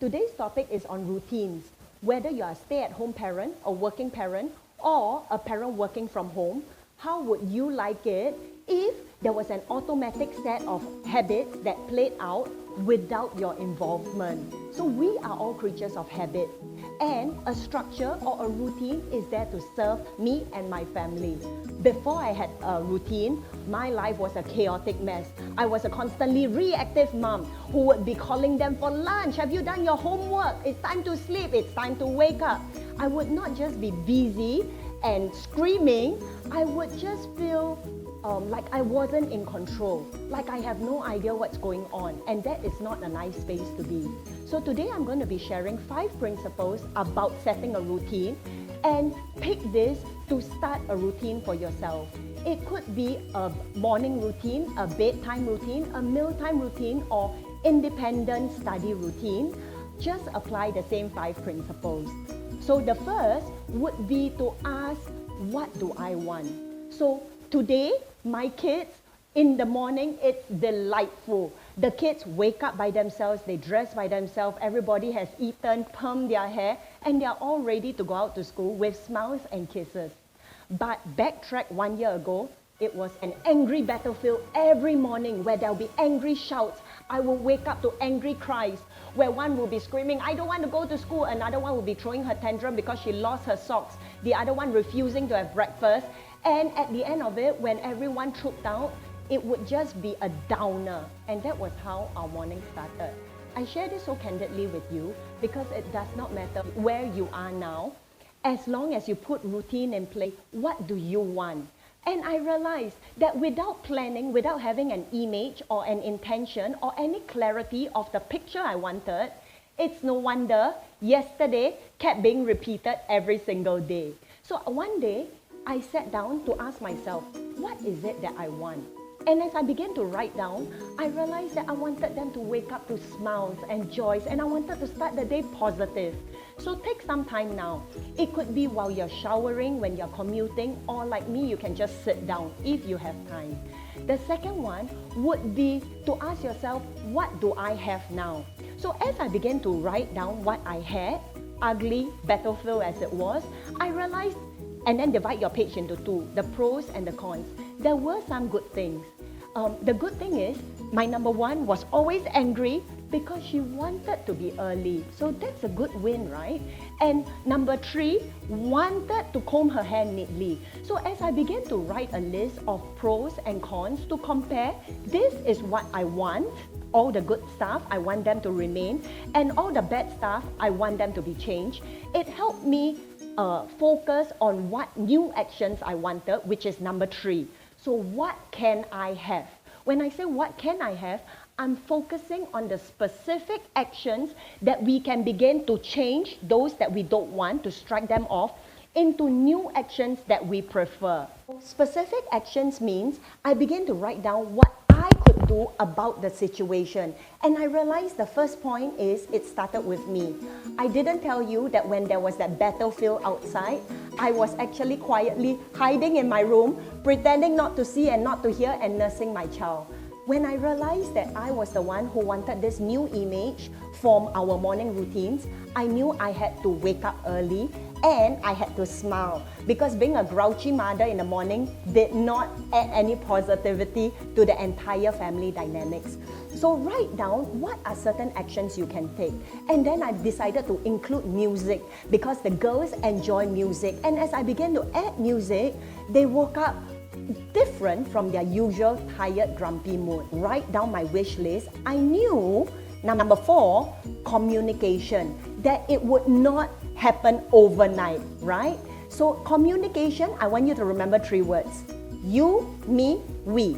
Today's topic is on routines. Whether you are a stay-at-home parent, a working parent, or a parent working from home, how would you like it if there was an automatic set of habits that played out without your involvement? So we are all creatures of habit, and a structure or a routine is there to serve me and my family. Before I had a routine, my life was a chaotic mess. I was a constantly reactive mom who would be calling them for lunch. Have you done your homework? It's time to sleep. It's time to wake up. I would not just be busy and screaming. I would just feel like I wasn't in control, like I have no idea what's going on, and that is not a nice space to be. So today I'm going to be sharing 5 principles about setting a routine, and pick this to start a routine for yourself. It could be a morning routine, a bedtime routine, a mealtime routine, or independent study routine. Just apply the same 5 principles. So the first would be to ask, what do I want? So today, my kids, in the morning, it's delightful. The kids wake up by themselves, they dress by themselves, everybody has eaten, permed their hair, and they're all ready to go out to school with smiles and kisses. But backtrack 1 year ago, it was an angry battlefield every morning where there'll be angry shouts. I will wake up to angry cries where one will be screaming, I don't want to go to school. Another one will be throwing her tantrum because she lost her socks. The other one refusing to have breakfast. And at the end of it, when everyone trooped out, it would just be a downer. And that was how our morning started. I share this so candidly with you because it does not matter where you are now. As long as you put routine in place, what do you want? And I realized that without planning, without having an image or an intention or any clarity of the picture I wanted, it's no wonder yesterday kept being repeated every single day. So one day, I sat down to ask myself, what is it that I want? And as I began to write down, I realized that I wanted them to wake up to smiles and joys, and I wanted to start the day positive. So take some time now. It could be while you're showering, when you're commuting, or like me, you can just sit down if you have time. The second one would be to ask yourself, what do I have now? So as I began to write down what I had, ugly battlefield as it was, I realized, and then divide your page into 2, the pros and the cons. There were some good things. The good thing is, my number 1 was always angry because she wanted to be early. So that's a good win, right? And number 3, wanted to comb her hair neatly. So as I began to write a list of pros and cons to compare, this is what I want. All the good stuff, I want them to remain. And all the bad stuff, I want them to be changed. It helped me focus on what new actions I wanted, which is number 3. So what can I have? When I say what can I have, I'm focusing on the specific actions that we can begin to change those that we don't want, to strike them off, into new actions that we prefer. Specific actions means I begin to write down what I could do about the situation. And I realized the first point is it started with me. I didn't tell you that when there was that battlefield outside, I was actually quietly hiding in my room, pretending not to see and not to hear, and nursing my child. When I realized that I was the one who wanted this new image from our morning routines, I knew I had to wake up early and I had to smile, because being a grouchy mother in the morning did not add any positivity to the entire family dynamics. So write down what are certain actions you can take. And then I decided to include music because the girls enjoy music. And as I began to add music, they woke up different from their usual tired, grumpy mood. Write down my wish list. I knew, number 4, communication, that it would not happen overnight, right? So communication, I want you to remember 3 words. You, me, we.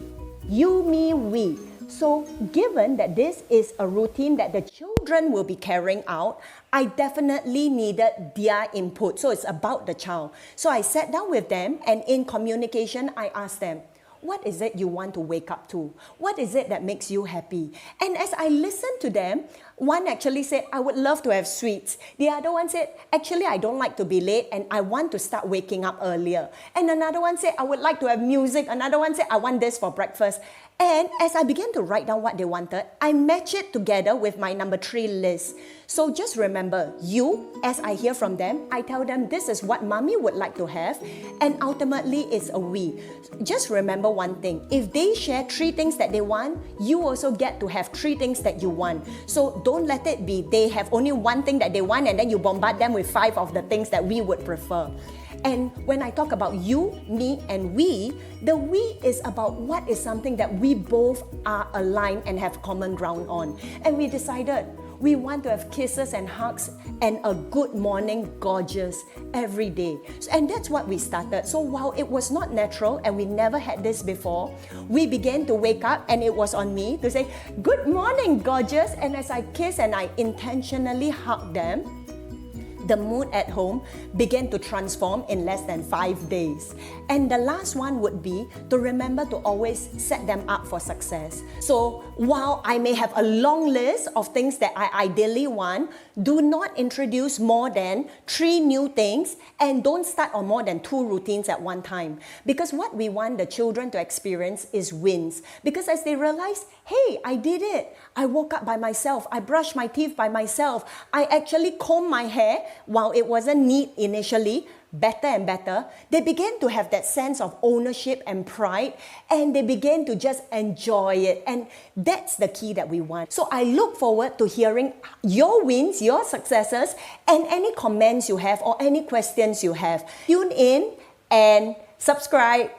You, me, we. So given that this is a routine that the children will be carrying out, I definitely needed their input. So it's about the child. So I sat down with them, and in communication, I asked them, what is it you want to wake up to? What is it that makes you happy? And as I listened to them, One actually said, I would love to have sweets. The other one said, actually, I don't like to be late and I want to start waking up earlier. And another one said, I would like to have music. Another one said, I want this for breakfast. And as I began to write down what they wanted, I matched it together with my number 3 list. So just remember, as I hear from them, I tell them this is what mommy would like to have, and ultimately it's a we. Just remember one thing, if they share 3 things that they want, you also get to have 3 things that you want. So don't let it be they have only 1 thing that they want and then you bombard them with 5 of the things that we would prefer. And when I talk about you, me, and we, the we is about what is something that we both are aligned and have common ground on. And we decided we want to have kisses and hugs and a good morning, gorgeous, every day. And that's what we started. So while it was not natural and we never had this before, we began to wake up and it was on me to say, good morning, gorgeous. And as I kiss and I intentionally hug them, the mood at home began to transform in less than 5 days. And the last one would be to remember to always set them up for success. So while I may have a long list of things that I ideally want, do not introduce more than 3 new things and don't start on more than 2 routines at one time. Because what we want the children to experience is wins. Because as they realize, hey, I did it. I woke up by myself. I brushed my teeth by myself. I actually combed my hair while it wasn't neat initially, better and better. They began to have that sense of ownership and pride, and they began to just enjoy it. And that's the key that we want. So I look forward to hearing your wins, your successes, and any comments you have or any questions you have. Tune in and subscribe.